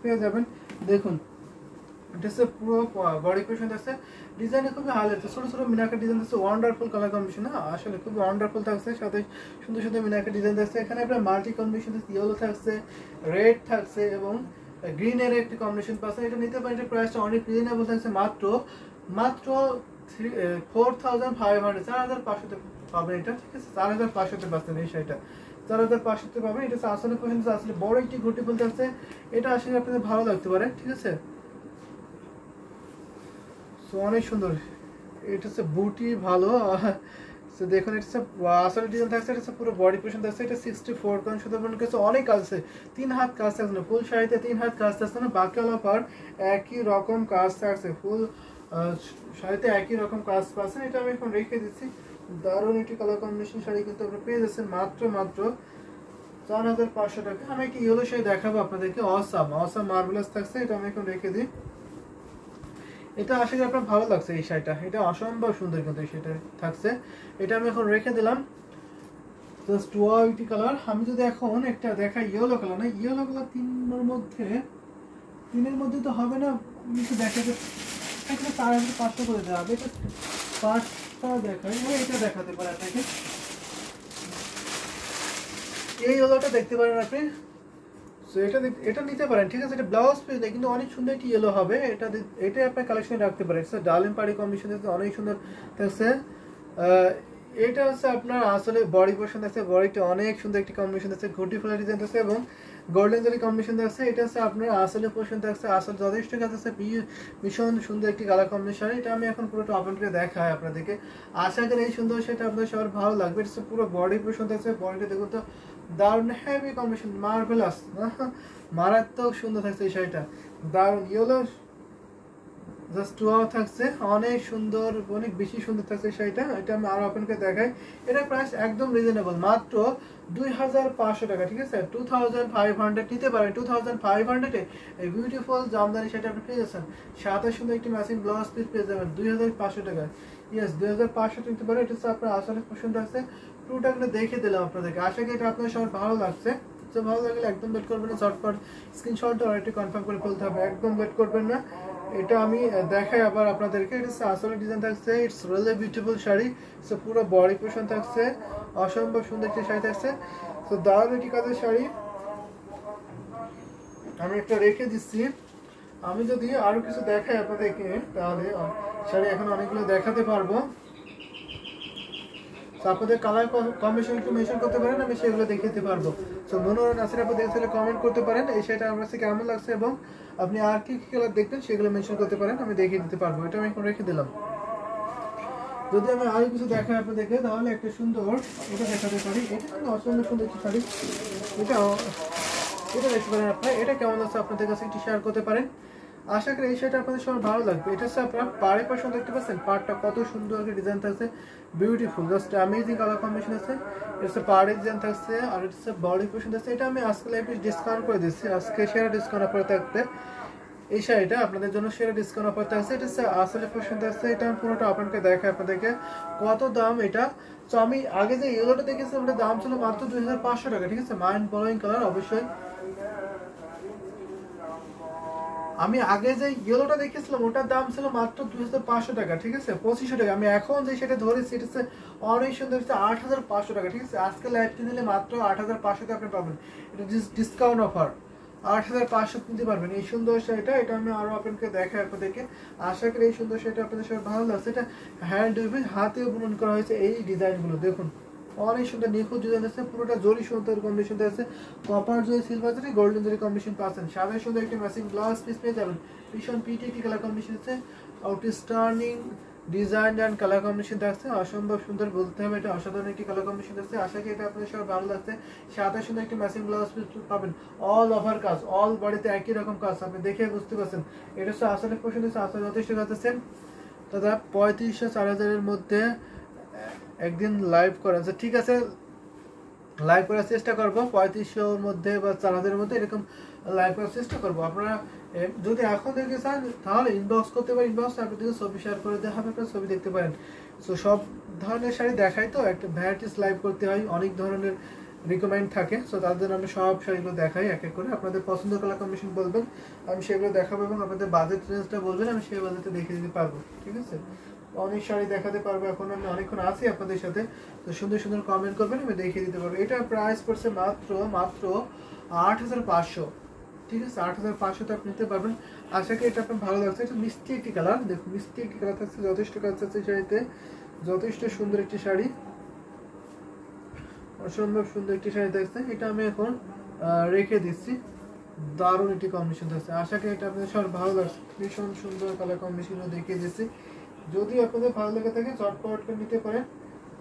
পেয়ে যাবেন। দেখুন এটা হচ্ছে পুরো বডি পোর্শন আছে, ডিজাইনে খুবই ভালো আছে, ছোট ছোট মিনাকার ডিজাইন আছে, ওয়ান্ডারফুল কালার কম্বিনেশন না, আসলে খুবই ওয়ান্ডারফুল থাকছে, সাথে সুন্দর সুন্দর মিনাকার ডিজাইন থাকছে। এখানে আপনার মাল্টি কম্বিনেশন ইয়েলো থাকছে, রেড থাকছে এবং গ্রিনের একটি কম্বিনেশন পাচ্ছে। এটা নিতে পারেন, এটা প্রাইসটা অনেক রিজনেবল থাকছে, মাত্র মাত্র 4500, 4500 পাবেন এটা, ঠিক আছে? 4500 পাচ্ছেন এই শাড়িটা, 4500 পাবেন। এটা আসলে পছন্দ, আসলে বড় একটি ঘটি বলতে আছে, এটা আসলে আপনাদের ভালো লাগতে পারে, ঠিক আছে? সো অনেক সুন্দর, এটা হচ্ছে বুটি ভালো। সো দেখুন এটা হচ্ছে আসলে ডিজাইন থাকছে, এটা হচ্ছে পুরো বডি পোর্শন থাকছে, এটা 64 কারণ শুধু আপনার কাছে অনেক কাজ আছে, 3 হাত কাজ থাকছে না, ফুল শাড়িতে 3 হাত কাজ থাকছে না, বাকি অল ওভার একই রকম কাজ থাকছে, ফুল শাড়িতে একই রকম কাজ পাচ্ছেন। এটা আমি এখন রেখে দিচ্ছি, দারুণ একটি কালার কম্বিনেশন শাড়ি কিন্তু আপনারা পেয়ে যাচ্ছেন মাত্র মাত্র 4500 টাকা। আমি একটি ইয়েলো শাড়ি দেখাবো আপনাদেরকে, অসাম অসাম মার্ভেলাস থাকছে, এটা আমি এখন রেখে দিই। এটা আশা করি আপনার ভালো লাগছে এই শাড়িটা, এটা অসম্ভব সুন্দর কিন্তু এই শাড়িটা থাকছে, এটা আমি এখন রেখে দিলাম। Just white colour. আমি যদি এখন একটা দেখাই ইয়েলো কালার, না ইয়েলো কালার তিনের মধ্যে তো হবে না, একটু দেখাতে এখানে 4500 করে দেওয়া হবে, এটা 5টা দেখাই, এটা দেখাতে পারে আপনাকে, এই ইয়েলোটা দেখতে পারেন আপনি। সো এটা নিতে পারেন, ঠিক আছে? এটা ব্লাউজ পিস নেই কিন্তু অনেক সুন্দর একটি ইয়েলো হবে, এটা আপনার কালেকশনে রাখতে পারেন। স্যার ডালিম পাড়ি কম্বিনেশন আছে, অনেক সুন্দর থাকছে। এটা হচ্ছে আপনার আসলে বডি পোর্শন আছে, বডিটা অনেক সুন্দর একটি কম্বিনেশন আছে, ঘটি ফোলা ডিজাইন আছে এবং গোল্ডেন জরি কম্বিনেশন আছে। এটা হচ্ছে আপনার আসলে পোর্শন থাকছে, আসলে যথেষ্ট কাজ আছে, ভীষণ সুন্দর একটি কালার কম্বিনেশন। এটা আমি এখন পুরোটা ওপেন করে দেখাই আপনাদেরকে, আশা করি এই সুন্দর সেটা আপনাদের সবার ভালো লাগবে। এটা পুরো বডি পোর্শন থাকছে, বডিটা দেখুন তো দারুণ হেভি কম্বিনেশন, মার্ভেলাস, মারাত্মক সুন্দর থাকছে এই শাড়িটা, দারুণ ইয়েলো জাস্ট ওয়াও থাকছে, অনেক সুন্দর, অনেক বেশি সুন্দর থাকছে শাড়িটা। এটা আমি আরো ওপেন করে দেখাই, এটা প্রাইস একদম রিজনেবল, মাত্র 2500 টাকা, ঠিক আছে? 2500 নিতে পারেন, 2500 এ এই বিউটিফুল জামদানি শাড়িটা আপনি পেয়ে যাচ্ছেন, সাথে সুন্দর একটি ম্যাচিং ব্লাউজ পিস পেয়ে যাবেন 2500 টাকা। ইয়েস 2500 নিতে পারেন। এটা হচ্ছে আপনার আসলে পছন্দ আছে, পুরোটা দেখে দিলাম আপনাদেরকে, আশা করি এটা আপনার সবার ভালো লাগছে। তো ভালো লাগলে একদম লেট করবেন না, ঝটপট স্ক্রিনশটটা অলরেডি কনফার্ম করে ফেলতে হবে, একদম লেট করবেন না। এটা আমি দেখাই আবার আপনাদেরকে, এটা আসলে ডিজাইন থাকছে, it's really beautiful sari, so পুরো বডি পোর্শন থাকছে, অসম্ভব সুন্দর একটি শাড়ি থাকছে। তো দারুণ একটি কাজের শাড়ি আমি একটা রেখে দিচ্ছি। আমি যদি আরো কিছু দেখাই আপনাদেরকে তাহলে শাড়ি এখন অনেকগুলো দেখাতে পারবো, আপনাদের কালার কম্বিনেশন একটু মেনশন করতে পারেন, আমি সেগুলো দেখিয়ে দিতে পারবো। তো মনোরঞ্জন নাসির আপু দেখলে কমেন্ট করতে পারেন এই শাড়িটা আমার কাছে কেমন লাগছে এবং আপনি আর কি কি কালার দেখবেন সেগুলো মেনশন করতে পারেন, আমি দেখিয়ে দিতে পারবো। এটা আমি এখন রেখে দিলাম। যদি আমি আরো কিছু দেখাই আপনাদেরকে তাহলে একটা সুন্দর এটা দেখাতে পারি, এটা কিন্তু অসম্ভব সুন্দর একটি শাড়ি, এটা দেখতে পারেন আপনারা, এটা কেমন আছে আপনাদের কাছে একটু শেয়ার করতে পারেন। আশা করি এই শাড়িটা আপনাদের সবার ভালো লাগবে। এটা হচ্ছে আপনারা পাড়ে পাশে দেখতে পাচ্ছেন, পাড়টা কত সুন্দর একটা ডিজাইন থাকছে, beautiful, just amazing colour combination আছে। এটা হচ্ছে পাড়ে ডিজাইন থাকছে আর এটা হচ্ছে বডি পোর্শন থাকছে। এটা আমি আজকে লাইভে ডিসকাউন্ট করে দিচ্ছি, আজকে সেরা ডিসকাউন্ট অফার থাকবে এই শাড়িটা আপনাদের জন্য, সেরা ডিসকাউন্ট অফার থাকছে। এটা হচ্ছে আসলে পোর্শন থাকছে, এটা আমি পুরোটা ওপেন করে দেখাই আপনাদেরকে কত দাম এটা। তো আমি আগে যে ইয়েলোটা দেখেছিলাম ওটার দাম ছিল মাত্র 2500 টাকা, ঠিক আছে? মাইন্ড ব্লোয়িং কালার অবশ্যই। আমি আগে যে ইয়েলোটা দেখেছিলাম ওটার দাম ছিল মাত্র 2500 টাকা, ঠিক আছে? 2500 টাকা। আমি এখন যে সেটা ধরেছি এটা হচ্ছে অনেক সুন্দর, হচ্ছে 8500 টাকা, ঠিক আছে? আজকে লাইভটি নিলে মাত্র 8500 আপনি পাবেন, এটা ডিসকাউন্ট অফার, 8500 নিতে পারবেন এই সুন্দর শাড়িটা। এটা আমি আরো আপনাকে দেখাই আপনাদেরকে, আশা করি এই সুন্দর শাড়িটা আপনাদের সবার ভালো লাগছে। এটা হ্যান্ড উইভিং, হাতে বুনন করা হয়েছে এই ডিজাইনগুলো, দেখুন অনেক সুন্দর নিখুঁত ডিজাইন আছে, পুরোটা জরি সুন্দর কম্বিনেশন আছে, কপার জরি, সিলভার জরি, গোল্ডেন জরি কম্বিনেশন পাচ্ছেন, সাদা সুন্দর একটি ম্যাচিং ব্লাউজ পিস পেয়ে যাবেন, ভীষণ পিটি একটি কালার কম্বিনেশন আছে, outstanding design and colour combination থাকছে, অসম্ভব সুন্দর বলতে হবে, এটা অসাধারণ একটি কালার কম্বিনেশন থাকছে। আশা করি এটা আপনাদের সবার ভালো লাগছে। সাদা সুন্দর একটি ম্যাচিং ব্লাউজ পিস পাবেন, অল ওভার কাজ, অল বডিতে একই রকম কাজ, আপনি দেখে বুঝতে পারছেন। এটা হচ্ছে আসলে পছন্দ হচ্ছে, আসলে যথেষ্ট কাজ আছে দাদা। 3500-4000 মধ্যে একদিন লাইভ করেন, ঠিক আছে? লাইভ করার চেষ্টা করবো 3500-র মধ্যে বা 4000-এর মধ্যে এরকম লাইভ করার চেষ্টা করবো। আপনারা যদি এখন দেখতে চান তাহলে ইনবক্স করতে পারেন, ইনবক্স আপনাদেরকে ছবি শেয়ার করে দেওয়া হবে, আপনারা ছবি দেখতে পারেন। সো সব ধরনের শাড়ি দেখাই তো, একটা ভ্যারাইটিস লাইভ করতে হয়, অনেক ধরনের রিকমেন্ড থাকে। সো তার জন্য আমি সব শাড়িগুলো দেখাই এক এক করে, আপনাদের পছন্দের কালার কম্বিনেশন বলবেন, আমি সেগুলো দেখাবো এবং আপনাদের বাজেট রেঞ্জটা বলবেন, আমি সেই বাজেটে দেখিয়ে দিতে পারবো। ঠিক আছে, অনেক শাড়ি দেখাতে পারবো, এখন আমি অনেকক্ষণ আছি আপনাদের সাথে, তো সুন্দর সুন্দর কমেন্ট করবেন, আমি দেখিয়ে দিতে পারবো। এটার প্রাইস পড়ছে মাত্র মাত্র 8500। ঠিক আছে, 8500 আপনি নিতে পারবেন। আশা করি এটা আপনার ভালো লাগছে। এটা মিষ্টি একটি কালার, দেখুন মিষ্টি একটি কালার থাকছে, যথেষ্ট কাজ আছে শাড়িতে, যথেষ্ট সুন্দর একটি শাড়ি, অসম্ভব সুন্দর একটি শাড়ি থাকছে। এটা আমি এখন রেখে দিচ্ছি, দারুণ একটি কম্বিনেশন থাকছে। আশা করি এটা আপনাদের সবার ভালো লাগছে, ভীষণ সুন্দর কালার কম্বিনেশন দেখিয়ে দিচ্ছি। যদি আপনাদের ভালো লেগে থাকে চটপট করে নিতে পারেন,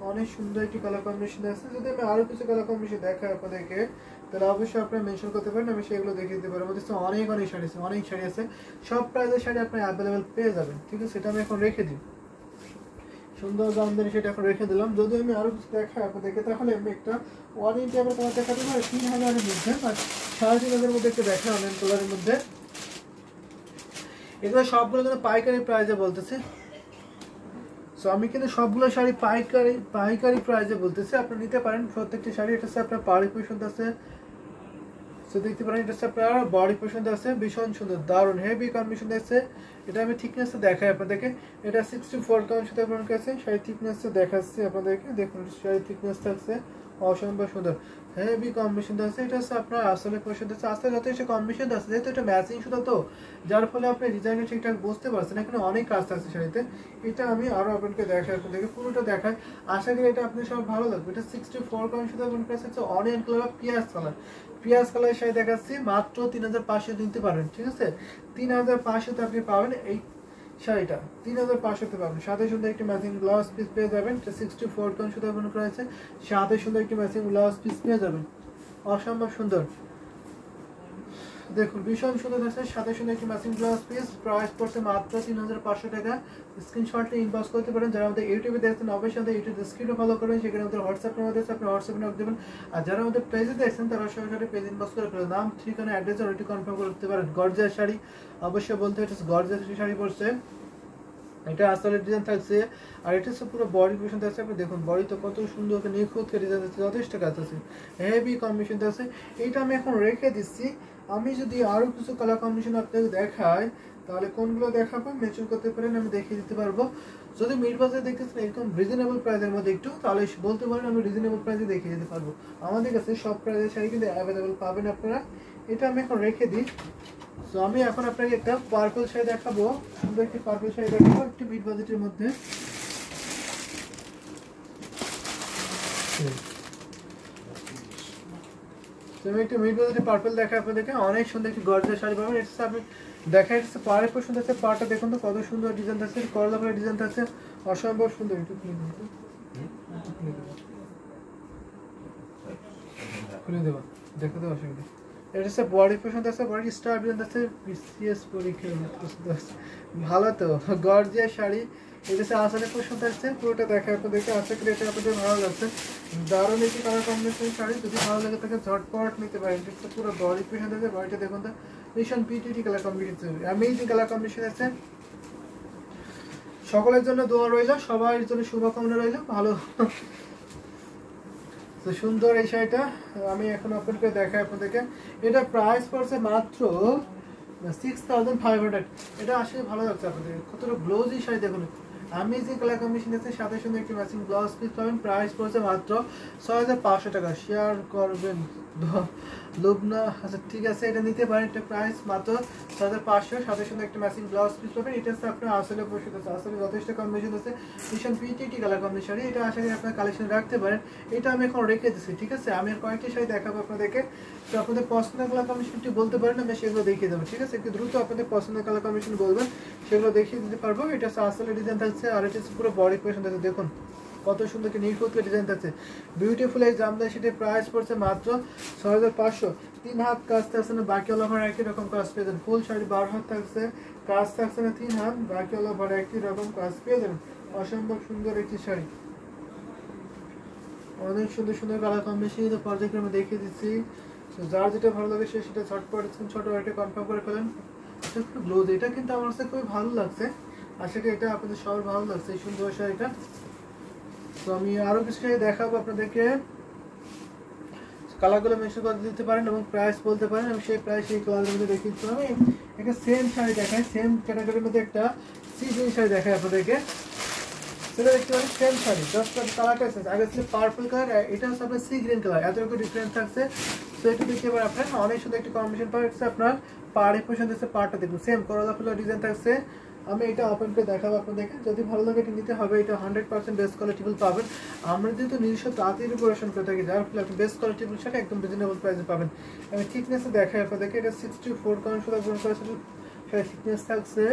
অনেক সুন্দর একটি কালার কম্বিনেশন আছে। যদি আমি আরো কিছু কালার কম্বিনেশন দেখাই আপনাদেরকে, তাহলে অবশ্যই আপনারা মেনশন করতে পারেন, আমি সেগুলো দেখিয়ে দিতে পারবো। আমাদের অনেক অনেক শাড়ি আছে, অনেক শাড়ি আছে, সব প্রাইজের শাড়ি আপনি অ্যাভেলেবেল পেয়ে যাবেন। ঠিক আছে, সেটা আমি এখন রেখে দিই, সুন্দর জামদানি সেটা এখন রেখে দিলাম। যদি আমি আরো কিছু দেখাই আপনাদেরকে, তাহলে আমি একটা 1 ইঞ্চি আমার কালার দেখাতে পারি 3000-এর মধ্যে, আর 3500-এর মধ্যে একটা দেখা অনেক কালারের মধ্যে। এগুলো সবগুলো কিন্তু পাইকারি প্রাইজে বলতেছে। সো আমি কিন্তু সবগুলো শাড়ি পাইকারি প্রাইজে বলতেছি, আপনি নিতে পারেন প্রত্যেকটি শাড়ি। এটা হচ্ছে আপনার পাড়ি পছন্দ আছে, সো দেখতে পারেন এটা হচ্ছে আপনার বডি পছন্দ আছে, ভীষণ সুন্দর দারুণ হেভি কম্বিনেশন আছে। এটা আমি থিকনেস দেখাই আপনাদেরকে, এটা 64 কাউন্ট সাথে আপনার কাছে শাড়ি থিকনেস দেখাচ্ছি আপনাদেরকে, দেখুন শাড়ি থিকনেস থাকছে অসম্ভব সুন্দর, হেভি কম্বিনেশন আছে। এটা হচ্ছে আপনার আসলে পছন্দ আছে, আসলে যথেষ্ট কম্বিনেশন আছে, যেহেতু এটা ম্যাচিং সুতো তো, যার ফলে আপনি ডিজাইনটা ঠিকঠাক বুঝতে পারছেন। এখানে অনেক কাজ থাকছে শাড়িতে, এটা আমি আরো আপনাকে দেখাই, আপনাদেরকে পুরোটা দেখাই। আশা করি এটা আপনার সব ভালো লাগবে। এটা 64 কাউন্ট সাথে আপনার কাছে হচ্ছে অনিয়ন কালার, পেঁয়াজ কালার, পেঁয়াজ কালারের শাড়ি দেখাচ্ছি, মাত্র 3500 নিতে পারেন। ঠিক আছে, 3500 আপনি পাবেন এই শাড়িটা, 3500 পাবেন। সাথে সুন্দর একটি ম্যাচিং ব্লাউজ পিস পেয়ে যাবেন, 64 কাউন্ট সুতো ব্যবহার করা হয়েছে, সাথে সুন্দর একটি ম্যাচিং ব্লাউজ পিস পেয়ে যাবেন, অসম্ভব সুন্দর, দেখুন ভীষণ সুন্দর আছে। সাথে সুন্দর একটি ম্যাচিং ব্লাউজ পিস, প্রাইস পড়ছে মাত্র 3500 টাকা। স্ক্রিনশটটা ইনবক্স করতে পারেন। যারা আমাদের ইউটিউবে দেখছেন অবশ্যই আমাদের ইউটিউব ডেসক্রিপশনে ফলো করবেন, সেখানে আমাদের হোয়াটসঅ্যাপ নাম্বার আছে, আপনি হোয়াটসঅ্যাপে নক দেবেন। আর যারা আমাদের পেজে দেখছেন তারা সরাসরি পেজ ইনবক্স করে ফেলুন, নাম, ঠিকানা, অ্যাড্রেস অলরেডি কনফার্ম করতে পারেন। গর্জিয়াস শাড়ি অবশ্যই বলতে, এটা গর্জিয়াস শাড়ি পড়ছে, এটা আসলে ডিজাইন থাকছে, আর এটা হচ্ছে পুরো বডি পোর্শন থাকছে। আপনি দেখুন বডি তো কত সুন্দর নিখুঁত ডিজাইন আছে, যথেষ্ট কাজ আছে, হেভি কম্বিনেশন আছে। এইটা আমি এখন রেখে দিচ্ছি। আমি যদি আরো কিছু কালার কম্বিনেশন আপনাকে দেখাই, তাহলে কোনগুলো দেখাবো মেনশন করতে পারেন, আমি দেখিয়ে দিতে পারবো। যদি মিড বাজারে দেখতেছেন এরকম রিজনেবল প্রাইসের মধ্যে একটু, তাহলে বলতে পারেন আমি রিজনেবল প্রাইসে দেখিয়ে দিতে পারবো। আমাদের কাছে সব প্রাইসের শাড়ি কিন্তু অ্যাভেলেবেল পাবেন আপনারা। এটা আমি এখন রেখে দিই। তো আমি এখন আপনাকে একটা পার্পল শাড়ি দেখাবো, সুন্দর একটি পার্পল শাড়ি দেখাবো, একটি মিড বাজেটের মধ্যে। আমি একটা মিড বাজেটের পার্পল দেখাই আপনাদেরকে, অনেক সুন্দর একটি গর্জিয়াস শাড়ি পাবেন। এটা আপনি দেখা যাচ্ছে পাড়ের পর সুন্দর আছে, পাড়টা দেখুন তো কত সুন্দর ডিজাইন থাকছে, করলা করে ডিজাইন থাকছে, অসম্ভব সুন্দর। একটু খুলে দেবো, দেখে দেবো অসুবিধা। এটা হচ্ছে বডি পছন্দ আছে, বডি স্টার ডিজাইন আছে, বিসিএস পরীক্ষা ভালো তো গর্জিয়াস শাড়ি। এটা হচ্ছে আসলে পছন্দ আসছে, পুরোটা দেখা আপনাদেরকে। আশা করি এটা আপনাদের ভালো লাগছে, দারুণ একটি কালার কম্বিনেশন শাড়ি। যদি ভালো লাগে তাকে ঝটপট নিতে পারেন। এটা হচ্ছে পুরো বডি পছন্দ আছে, বডিটা দেখুন তো ভীষণ PTT colour combination, amazing colour combination আছে। সকলের জন্য দোয়া রইল, সবার জন্য শুভকামনা রইল ভালো। তো সুন্দর এই শাড়িটা আমি এখন আপনাদেরকে দেখাই আপনাদেরকে। এটা প্রাইস পড়ছে মাত্র 6500। এটা আসলে ভালো লাগছে আপনাদের, কতটা গ্লোজি শাড়ি দেখুন, অ্যামেজিং কালার কম্বিনেশন আছে, সাথে সুন্দর একটি ম্যাচিং ব্লাউজ পিস পাবেন। প্রাইস পড়ছে মাত্র 6500 টাকা। শেয়ার করবেন লুবনা, আচ্ছা ঠিক আছে, এটা নিতে পারেন। এটা প্রাইস মাত্র 6500, সাথে সুন্দর একটা ম্যাচিং ব্লাউজ পিস পাবেন। এটা হচ্ছে আপনার আসলে পরিচিত আছে, আসলে যথেষ্ট কম্বিনেশন আছে, ভীষণ পিটিটি কালার কম্বিনেশন শাড়ি। এটা আশা করি আপনার কালেকশন রাখতে পারেন। এটা আমি এখন রেখে দিচ্ছি। ঠিক আছে, আমি আর কয়েকটি শাড়ি দেখাবো আপনাদেরকে, তো আপনাদের পছন্দের কালার কম্বিনেশনটি বলতে পারেন, আমি সেগুলো দেখিয়ে দেবো। ঠিক আছে, একটু দ্রুত আপনাদের পছন্দের কালার কম্বিনেশন বলবেন, সেগুলো দেখিয়ে দিতে পারবো। এটা আসলে ডিজাইন থাকছে, আর এটা পুরো বডি পছন্দ আছে, দেখুন কত সুন্দর কি নিখুঁত ডিজাইন থাকছে, বিউটিফুল এই জামদানি সেটির প্রাইস পড়ছে মাত্র 6500। 3 হাত কাজ থাকছে না, বাকি অল ওভার একই রকম কাজ পেয়ে যাবেন। ফুল শাড়ি 12 হাত থাকছে, কাজ থাকছে না 3 হাত, বাকি অল ওভার একই রকম কাজ পেয়ে যাবেন। অসম্ভব সুন্দর একটি শাড়ি, অনেক সুন্দর সুন্দর কালার কম্বিনেশন পর্যায়ক্রমে দেখিয়ে দিচ্ছি। যার যেটা ভালো লাগে সে সেটা ঝটপট ছোট একটা কনফার্ম করে ফেলেন। এটা খুব গ্লোজ, এটা কিন্তু আমার কাছে খুবই ভালো লাগছে, আশা করি এটা আপনাদের সবার ভালো লাগছে এই সুন্দর শাড়িটা। তো আমি আরো কিছু শাড়ি দেখাবো আপনাদেরকে। কালারগুলো মেনশন করে দিতে পারেন এবং প্রাইস বলতে পারেন, এবং সেই প্রাইস সেই কালারের মধ্যে দেখিয়ে দিতে হবে। একটা সেম শাড়ি দেখায়, সেম ক্যাটাগরির মধ্যে একটা সি গ্রিন শাড়ি দেখায় আপনাদেরকে। সেটা দেখতে পারেন সেম শাড়ি, জাস্ট কালারটা এসেছে, আগে ছিল পার্পল কালার, এটা হচ্ছে আপনার সি গ্রিন কালার, এতটুকু ডিফারেন্স থাকছে। তো এটা দেখতে পারেন আপনার অনেক সুন্দর একটি কম্বিনেশন পাচ্ছে। আপনার পাড়ে পোশাক দিচ্ছে, পাড়টা দেখুন সেম করলা ফুলের ডিজাইন থাকছে। আমি এটা ওপেন করে দেখাবো আপনাদেরকে, যদি ভালো লাগে এটা নিতে হবে। এটা 100% বেস্ট কোয়ালিটিবল পাবেন। আমরা যেহেতু নিজস্ব তাঁতের প্রিপারেশন করে থাকি, যার ফলে আপনি বেস্ট কোয়ালিটিবল শাড়ি একদম রিজনেবল প্রাইসে পাবেন। আমি থিকনেসে দেখাই আপনাদেরকে, এটা 64 কারণ সুতা গ্রহণ করেছে, থিকনেস থাকছে।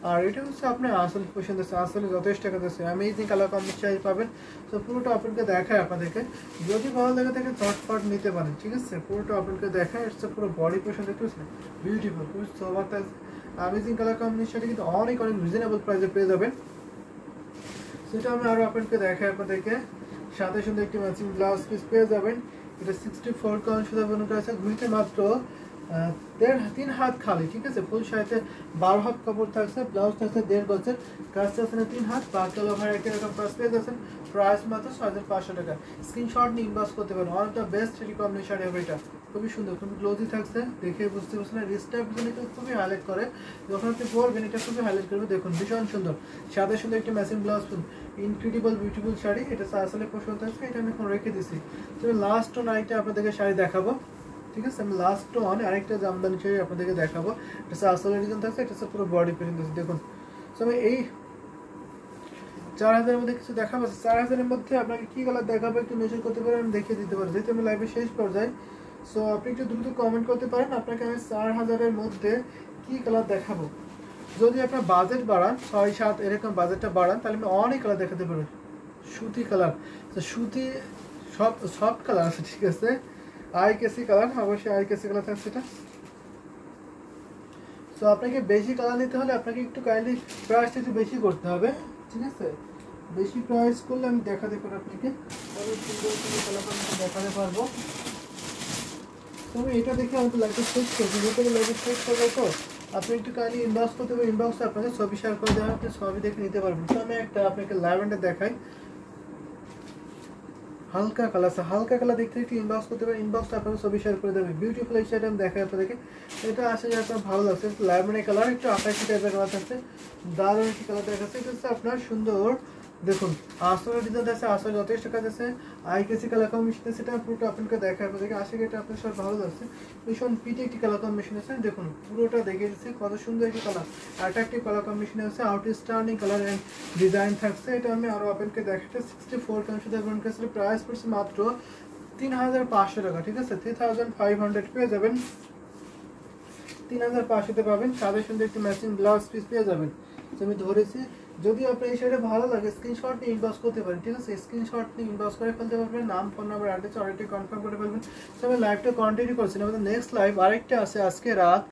আর এটা হচ্ছে আপনার আসল পছন্দ আছে, আসলে যথেষ্ট টাকা আছে, অ্যামেজিং কালার কম্বিনেশন পাবেন। তো পুরোটা ওপেনকে দেখায় আপনাদেরকে, যদি ভালো লাগে থাকে ঝটপট নিতে পারেন, ঠিক আছে। পুরোটা ওপেনকে দেখায়, হচ্ছে পুরো বডি পোর্শন দেখতে পাচ্ছেন, বিউটিফুল, খুব সোবার আছে, অ্যামেজিং কালার কম্বিনেশনটা কিন্তু অনেক অনেক রিজনেবল প্রাইসে পেয়ে যাবেন। সেটা আমি আরও আপনাকে দেখাই আপনাদেরকে, সাথে সুন্দর একটি ম্যাচিং ব্লাউজ পিস পেয়ে যাবেন। এটা 64 কারণ সুতা ব্যবহার করা আছে, ঘুরিতে মাত্র 3 হাত খালি, ঠিক আছে। ফুল শাড়িতে 12 হাত কাপড় থাকছে, ব্লাউজ থাকছে 1.5 গজের, কাজ থাকছে না 3 হাত, বাকি ওভার একই রকম কাজ পেয়ে যাচ্ছেন। প্রাইস মাত্র 6500 টাকা। স্ক্রিনশট নিয়ে ইনবক্স করতে পারেন, one of the best combination sari হবে এটা, খুবই সুন্দর, খুবই গ্লোজি থাকছে, দেখে বুঝতে পারছেন। রিস্টটা খুবই হাইলাইট করে, যখন আপনি পরবেন এটা খুবই হাইলাইট করবে, দেখুন ভীষণ সুন্দর, সাথে সুন্দর একটি matching blouse, incredible beautiful sari. এটা আসলে পছন্দ আছে, এটা আমি এখন রেখে দিছি। তো লাস্ট অন আরেকটা আপনাদেরকে শাড়ি দেখাবো, ঠিক আছে। আমি লাস্ট অন আরেকটা জামদানি শাড়ি আপনাদেরকে দেখাবো, এটা আসলে ডিজাইন থাকছে, এটা পুরো বডি প্রিন্ট আছে, দেখুন। তো আমি এই 4000 এর মধ্যে কিছু দেখাবো, 4000 এর মধ্যে আপনাকে কি কালার দেখাবো একটু মেনশন করতে পারেন, আমি দেখিয়ে দিতে পারি, যেহেতু আমি লাইভে শেষ পর্যায়ে। সো আপনি একটু দ্রুত কমেন্ট করতে পারেন, আপনাকে আমি 4000 এর মধ্যে কি কালার দেখাবো। যদি আপনার বাজেট বাড়ান, 6-7 এরকম বাজেটটা বাড়ান, তাহলে আমি অনেক কালার দেখাতে পারবো। সুতি কালার, তো সুতি সফট কালার আছে, ঠিক আছে। আইকেসি কালার, অবশ্যই আইকেসি কালার থাকছে এটা। তো আপনাকে বেশি কালার নিতে হলে আপনাকে একটু কাইন্ডলি প্রাইসটা একটু বেশি করতে হবে, ঠিক আছে। বেশি প্রাইস করলে আমি দেখাতে পারি আপনাকে, অনেক সুন্দর সুন্দর কালার দেখাতে পারবো। তো আমি এটা দেখে আমাকে লাইভটা শেষ করছি, যেহেতু আমি লাইভে শেষ করবো, তো আপনি একটু কাইন্ডলি ইনবক্স করতে পারেন, ইনবক্সে আপনাকে ছবি শেয়ার করে দেওয়া, আপনি ছবি দেখে নিতে পারবেন। তো আমি একটা আপনাকে ল্যাভেন্ডার দেখাই, হালকা কালার আছে, হালকা কালার দেখতে একটু ইনবক্স করতে পারেন, ইনবক্সটা আপনাকে ছবি শেয়ার করে দেবে। বিউটিফুল এই শাড়িটা আমি দেখাই আপনাদেরকে, এটা আসে যে আপনার ভালো লাগছে, ল্যাভেন্ডার কালার, একটু আকাশি টাইপের কালার থাকছে, দারুণ একটি কালার দেখাচ্ছে। এটা হচ্ছে আপনার সুন্দর, দেখুন আসলের ডিজাইন আছে, আসলে যথেষ্ট কাজ আছে, আইকেসি কালার কম্বিনেশন, সেটা পুরোটা আপনাকে দেখায় আপনাদেরকে। আশা করি এটা আপনার সব ভালো লাগছে, ভীষণ পিটে একটি কালার কম্বিনেশন আছে, দেখুন পুরোটা দেখে দিচ্ছি, কত সুন্দর একটি কালার, অ্যাট্রাকটিভ কালার কম্বিনেশন আছে, আউটস্ট্যান্ডিং কালার অ্যান্ড ডিজাইন থাকছে। এটা আমি আরও আপনাকে দেখাচ্ছি, 64 কারণ সুতা ব্যবহার করেছে, প্রাইস পড়ছে মাত্র 3500 টাকা, ঠিক আছে। 3500 পেয়ে যাবেন, 3500-তে পাবেন, সাথে সুন্দর একটি ম্যাচিং ব্লাউজ পিস পেয়ে যাবেন। তো আমি ধরেছি, যদি আপনার এই শাড়িটা ভালো লাগে স্ক্রিনশট নিয়ে ইনবক্স করতে পারেন, ঠিক আছে। স্ক্রিনশট নিয়ে ইনবক্স করে ফেলতে পারবেন, নাম, phone number, address already confirm করে ফেলবেন। তো আমি লাইভটা কন্টিনিউ করছি, আমাদের নেক্সট লাইভ আরেকটা আছে আজকে রাত